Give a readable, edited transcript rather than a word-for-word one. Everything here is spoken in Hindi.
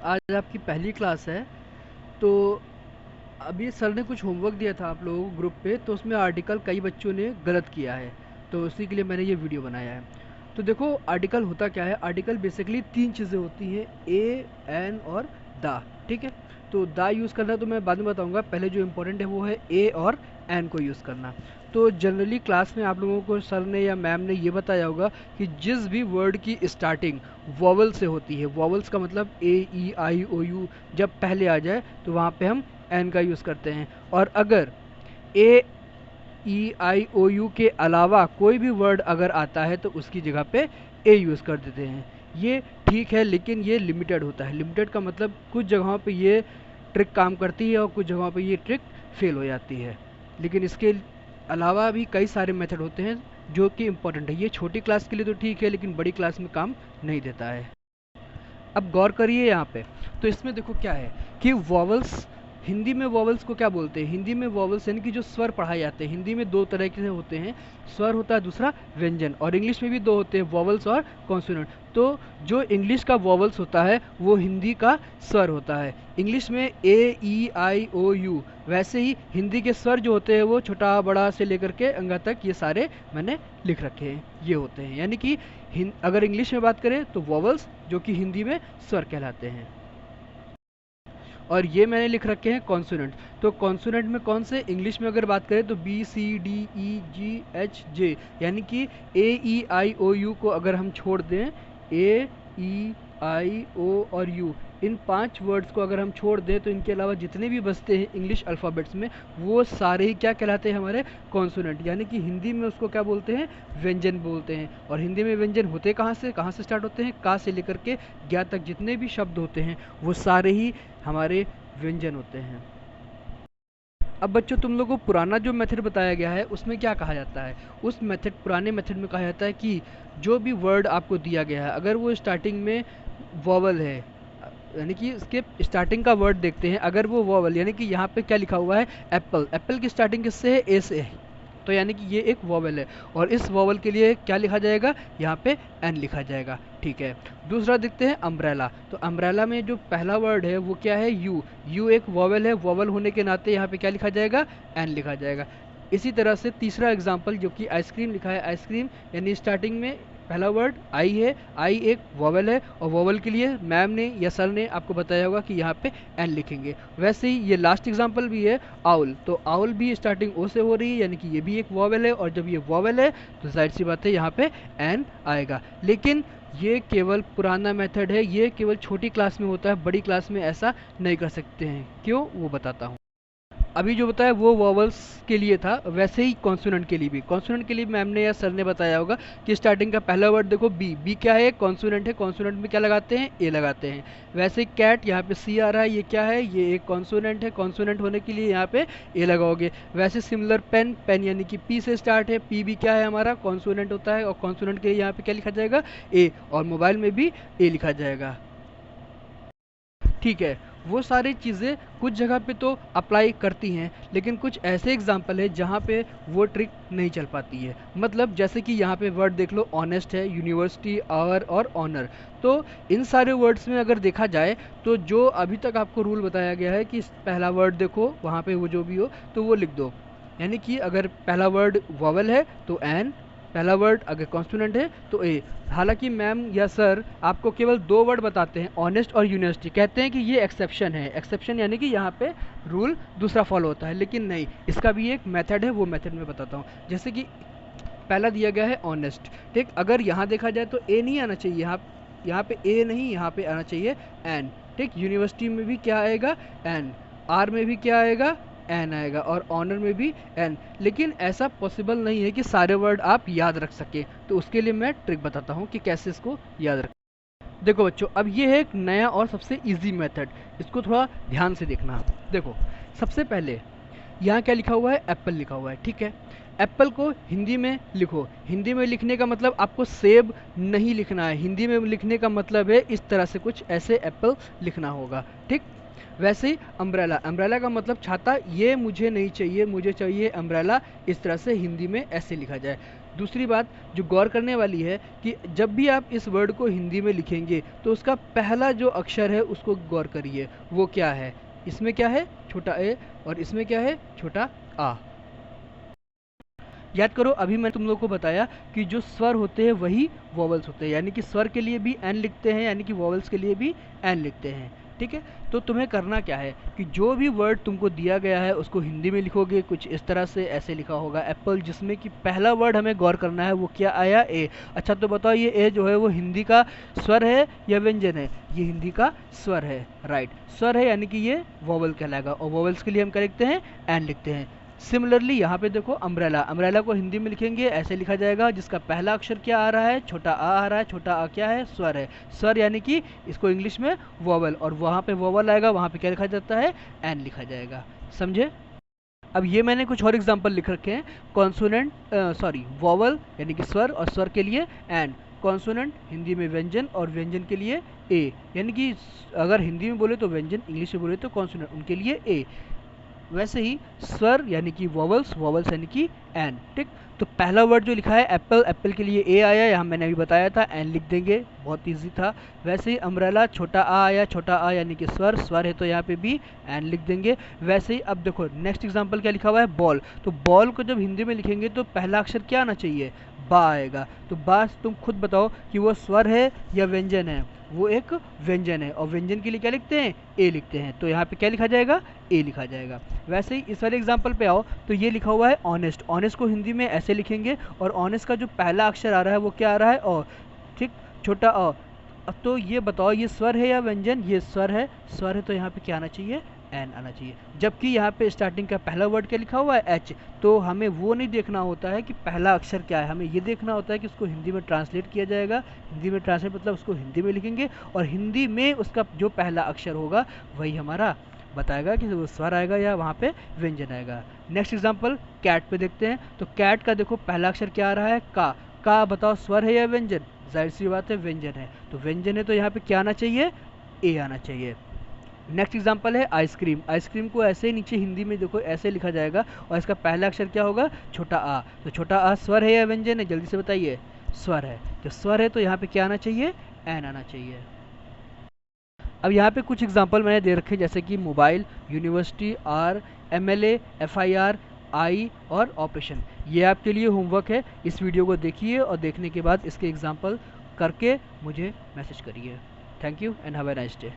आज आपकी पहली क्लास है। तो अभी सर ने कुछ होमवर्क दिया था आप लोगों को ग्रुप पे, तो उसमें आर्टिकल कई बच्चों ने गलत किया है। तो उसी के लिए मैंने ये वीडियो बनाया है। तो देखो, आर्टिकल होता क्या है। आर्टिकल बेसिकली तीन चीज़ें होती हैं, ए, एन और द। ठीक है। तो द यूज़ करना तो मैं बाद में बताऊंगा, पहले जो इम्पोर्टेंट है वो है ए और एन को यूज़ करना। तो जनरली क्लास में आप लोगों को सर ने या मैम ने ये बताया होगा कि जिस भी वर्ड की स्टार्टिंग वॉवल से होती है, वॉवल्स का मतलब ए, ई, आई, ओ, यू, जब पहले आ जाए तो वहाँ पे हम एन का यूज़ करते हैं। और अगर ए, ई, आई, ओ, यू के अलावा कोई भी वर्ड अगर आता है तो उसकी जगह पे ए यूज़ कर देते हैं। ये ठीक है, लेकिन ये लिमिटेड होता है। लिमिटेड का मतलब कुछ जगहों पे ये ट्रिक काम करती है और कुछ जगहों पे ये ट्रिक फेल हो जाती है। लेकिन इसके अलावा भी कई सारे मेथड होते हैं जो कि इम्पोर्टेंट है। ये छोटी क्लास के लिए तो ठीक है, लेकिन बड़ी क्लास में काम नहीं देता है। अब गौर करिए यहाँ पे। तो इसमें देखो क्या है कि वॉवल्स, हिंदी में वॉवल्स को क्या बोलते हैं। हिंदी में वॉवल्स यानी कि जो स्वर पढ़ाए जाते हैं, हिंदी में दो तरह के होते हैं। स्वर होता है, दूसरा व्यंजन। और इंग्लिश में भी दो होते हैं, वॉवल्स और कॉन्सोनेंट। तो जो इंग्लिश का वॉवल्स होता है वो हिंदी का स्वर होता है। इंग्लिश में ए, ई, आई, ओ, यू, वैसे ही हिंदी के स्वर जो होते हैं वो छोटा बड़ा से लेकर के अंगा तक ये सारे मैंने लिख रखे हैं, ये होते हैं। यानी कि अगर इंग्लिश में बात करें तो वॉवल्स, जो कि हिंदी में स्वर कहलाते हैं। और ये मैंने लिख रखे हैं कॉन्सोनेंट। तो कॉन्सोनेंट में कौन से, इंग्लिश में अगर बात करें तो बी, सी, डी, ई, जी, एच, जे, यानी कि ए, ई, आई, ओ, यू को अगर हम छोड़ दें, ए, ई, आई, ओ और यू, इन 5 वर्ड्स को अगर हम छोड़ दें तो इनके अलावा जितने भी बचते हैं इंग्लिश अल्फ़ाबेट्स में, वो सारे ही क्या कहलाते हैं, हमारे कॉन्सोनेंट। यानी कि हिंदी में उसको क्या बोलते हैं, व्यंजन बोलते हैं। और हिंदी में व्यंजन होते कहाँ से स्टार्ट होते हैं, का से लेकर के ज्ञा तक जितने भी शब्द होते हैं वो सारे ही हमारे व्यंजन होते हैं। अब बच्चों, तुम लोगों को पुराना जो मेथड बताया गया है उसमें क्या कहा जाता है। उस मेथड, पुराने मेथड में कहा जाता है कि जो भी वर्ड आपको दिया गया है, अगर वो स्टार्टिंग में वॉवल है, यानी कि इसके स्टार्टिंग का वर्ड देखते हैं, अगर वो वॉवल, यानी कि यहाँ पे क्या लिखा हुआ है, एप्पल। एप्पल की स्टार्टिंग किससे है, ए से है। तो यानी कि ये एक वॉवल है और इस वॉवल के लिए क्या लिखा जाएगा, यहाँ पे एन लिखा जाएगा। ठीक है। दूसरा देखते हैं अम्ब्रेला। तो अम्ब्रेला में जो पहला वर्ड है वो क्या है, यू। यू एक वॉवल है, वॉवल होने के नाते यहाँ पे क्या लिखा जाएगा, एन लिखा जाएगा। इसी तरह से तीसरा एग्जाम्पल जो कि आइसक्रीम लिखा है, आइसक्रीम यानी स्टार्टिंग में पहला वर्ड आई है, आई एक वॉवल है और वॉवल के लिए मैम ने या सर ने आपको बताया होगा कि यहाँ पे एन लिखेंगे। वैसे ही ये लास्ट एग्जांपल भी है, आउल। तो आउल भी स्टार्टिंग ओ से हो रही है, यानी कि ये भी एक वॉवल है और जब ये वॉवल है तो जाहिर सी बात है यहाँ पे एन आएगा। लेकिन ये केवल पुराना मेथड है, ये केवल छोटी क्लास में होता है, बड़ी क्लास में ऐसा नहीं कर सकते हैं। क्यों, वो बताता हूँ। अभी जो बताया वो वॉवल्स के लिए था, वैसे ही कॉन्सोनेंट के लिए भी। कॉन्सोनेंट के लिए मैम ने या सर ने बताया होगा कि स्टार्टिंग का पहला वर्ड देखो, बी। बी क्या है, कॉन्सोनेंट है। कॉन्सोनेंट में क्या लगाते हैं, ए लगाते हैं। वैसे कैट, यहाँ पे सी आ रहा है, ये क्या है, ये एक कॉन्सोनेंट है। कॉन्सोनेंट होने के लिए यहाँ पे ए लगाओगे। वैसे सिमिलर पेन, पेन यानी कि पी से स्टार्ट है, पी भी क्या है, हमारा कॉन्सोनेंट होता है और कॉन्सोनेंट के लिए यहाँ पे क्या लिखा जाएगा, ए। और मोबाइल में भी ए लिखा जाएगा। ठीक है। वो सारी चीज़ें कुछ जगह पे तो अप्लाई करती हैं, लेकिन कुछ ऐसे एग्जाम्पल है जहाँ पे वो ट्रिक नहीं चल पाती है। मतलब जैसे कि यहाँ पे वर्ड देख लो, ऑनेस्ट है, यूनिवर्सिटी, आवर और ऑनर। तो इन सारे वर्ड्स में अगर देखा जाए तो जो अभी तक आपको रूल बताया गया है कि पहला वर्ड देखो, वहाँ पे वो जो भी हो तो वो लिख दो। यानी कि अगर पहला वर्ड वॉवल है तो एन, पहला वर्ड अगर कॉन्सोनेंट है तो ए। हालांकि मैम या सर आपको केवल 2 वर्ड बताते हैं, ऑनेस्ट और यूनिवर्सिटी। कहते हैं कि ये एक्सेप्शन है। एक्सेप्शन यानी कि यहाँ पे रूल दूसरा फॉलो होता है, लेकिन नहीं, इसका भी एक मेथड है, वो मेथड मैं बताता हूँ। जैसे कि पहला दिया गया है ऑनेस्ट, ठीक। अगर यहाँ देखा जाए तो ए नहीं आना चाहिए, यहाँ पे ए नहीं, यहाँ पे आना चाहिए एन, ठीक। यूनिवर्सिटी में भी क्या आएगा, एन। आर में भी क्या आएगा, एन आएगा। और ऑनर में भी एन। लेकिन ऐसा पॉसिबल नहीं है कि सारे वर्ड आप याद रख सकें, तो उसके लिए मैं ट्रिक बताता हूँ कि कैसे इसको याद रखें। देखो बच्चों, अब ये है एक नया और सबसे इजी मेथड, इसको थोड़ा ध्यान से देखना। देखो, सबसे पहले यहाँ क्या लिखा हुआ है, एप्पल लिखा हुआ है, ठीक है। एप्पल को हिंदी में लिखो। हिंदी में लिखने का मतलब आपको सेब नहीं लिखना है, हिंदी में लिखने का मतलब है इस तरह से कुछ ऐसे एप्पल लिखना होगा, ठीक। वैसे ही अम्ब्रेला, अम्ब्रेला का मतलब छाता, ये मुझे नहीं चाहिए, मुझे चाहिए अम्ब्रेला, इस तरह से हिंदी में ऐसे लिखा जाए। दूसरी बात जो गौर करने वाली है कि जब भी आप इस वर्ड को हिंदी में लिखेंगे तो उसका पहला जो अक्षर है उसको गौर करिए, वो क्या है। इसमें क्या है, छोटा ए, और इसमें क्या है, छोटा आ। याद करो अभी मैंने तुम लोग को बताया कि जो स्वर होते हैं वही वॉवल्स होते हैं, यानी कि स्वर के लिए भी एन लिखते हैं, यानी कि वॉवल्स के लिए भी एन लिखते हैं। ठीक है, तो तुम्हें करना क्या है कि जो भी वर्ड तुमको दिया गया है उसको हिंदी में लिखोगे कुछ इस तरह से, ऐसे लिखा होगा एप्पल, जिसमें कि पहला वर्ड हमें गौर करना है वो क्या आया, ए। अच्छा तो बताओ ये ए जो है वो हिंदी का स्वर है या व्यंजन है? ये हिंदी का स्वर है, राइट, स्वर है, यानी कि ये वॉवल कहलाएगा, और वॉवल्स के लिए हम क्या लिखते हैं, एन लिखते हैं। सिमिलरली यहाँ पे देखो अम्ब्रेला, अम्ब्रेला को हिंदी में लिखेंगे ऐसे लिखा जाएगा, जिसका पहला अक्षर क्या आ रहा है, छोटा आ रहा है, छोटा आ क्या है, स्वर है, स्वर यानी कि इसको इंग्लिश में वॉवल, और वहाँ पे वॉवल आएगा, वहाँ पे क्या लिखा जाता है, एन लिखा जाएगा। समझे? अब ये मैंने कुछ और एग्जांपल लिख रखे हैं, कॉन्सोनेंट सॉरी वॉवल यानी कि स्वर, और स्वर के लिए एन, कॉन्सोनेंट हिंदी में व्यंजन, और व्यंजन के लिए ए, यानी कि अगर हिंदी में बोले तो व्यंजन, इंग्लिश में बोले तो कॉन्सोनेंट, उनके लिए ए। वैसे ही स्वर यानी कि वॉवल्स, वॉवल्स यानी कि एन। ठीक, तो पहला वर्ड जो लिखा है एप्पल, एप्पल के लिए ए आया, यहाँ मैंने अभी बताया था, एन लिख देंगे, बहुत इजी था। वैसे ही अम्ब्रेला, छोटा आ आया, छोटा आ यानी कि स्वर, स्वर है तो यहाँ पे भी एन लिख देंगे। वैसे ही अब देखो नेक्स्ट एग्जांपल क्या लिखा हुआ है, बॉल, तो बॉल को जब हिंदी में लिखेंगे तो पहला अक्षर क्या आना चाहिए, बा आएगा। तो बा तुम खुद बताओ कि वो स्वर है या व्यंजन है? वो एक व्यंजन है, और व्यंजन के लिए क्या लिखते हैं, ए लिखते हैं, तो यहाँ पे क्या लिखा जाएगा, ए लिखा जाएगा। वैसे ही इस वाले एग्जांपल पे आओ तो ये लिखा हुआ है ऑनेस्ट, ऑनेस्ट को हिंदी में ऐसे लिखेंगे, और ऑनेस्ट का जो पहला अक्षर आ रहा है वो क्या आ रहा है, ओ। ठीक, छोटा अ। अब तो ये बताओ ये स्वर है या व्यंजन? ये स्वर है, स्वर है तो यहाँ पे क्या आना चाहिए, एन आना चाहिए। जबकि यहाँ पे स्टार्टिंग का पहला वर्ड क्या लिखा हुआ है, एच, तो हमें वो नहीं देखना होता है कि पहला अक्षर क्या है, हमें ये देखना होता है कि उसको हिंदी में ट्रांसलेट किया जाएगा। हिंदी में ट्रांसलेट मतलब उसको हिंदी में लिखेंगे, और हिंदी में उसका जो पहला अक्षर होगा वही हमारा बताएगा कि वो स्वर आएगा या वहाँ पे व्यंजन आएगा। नेक्स्ट एग्जाम्पल कैट पे देखते हैं, तो कैट का देखो पहला अक्षर क्या आ रहा है, का बताओ स्वर है या व्यंजन? जाहिर सी बात है व्यंजन है, तो व्यंजन है तो यहाँ पे क्या आना चाहिए, ए आना चाहिए। नेक्स्ट एग्जांपल है आइसक्रीम, आइसक्रीम को ऐसे ही नीचे हिंदी में देखो ऐसे लिखा जाएगा, और इसका पहला अक्षर क्या होगा, छोटा आ, तो छोटा आ स्वर है या व्यंजन है? जल्दी से बताइए, स्वर है, तो स्वर है तो यहाँ पे क्या आना चाहिए, एन आना चाहिए। अब यहाँ पे कुछ एग्जांपल मैंने दे रखे, जैसे कि mobile, university, R, MLA, FIR, I और ऑपरेशन। ये आपके लिए होमवर्क है, इस वीडियो को देखिए और देखने के बाद इसके एग्जाम्पल करके मुझे मैसेज करिए। Thank you and have a nice day.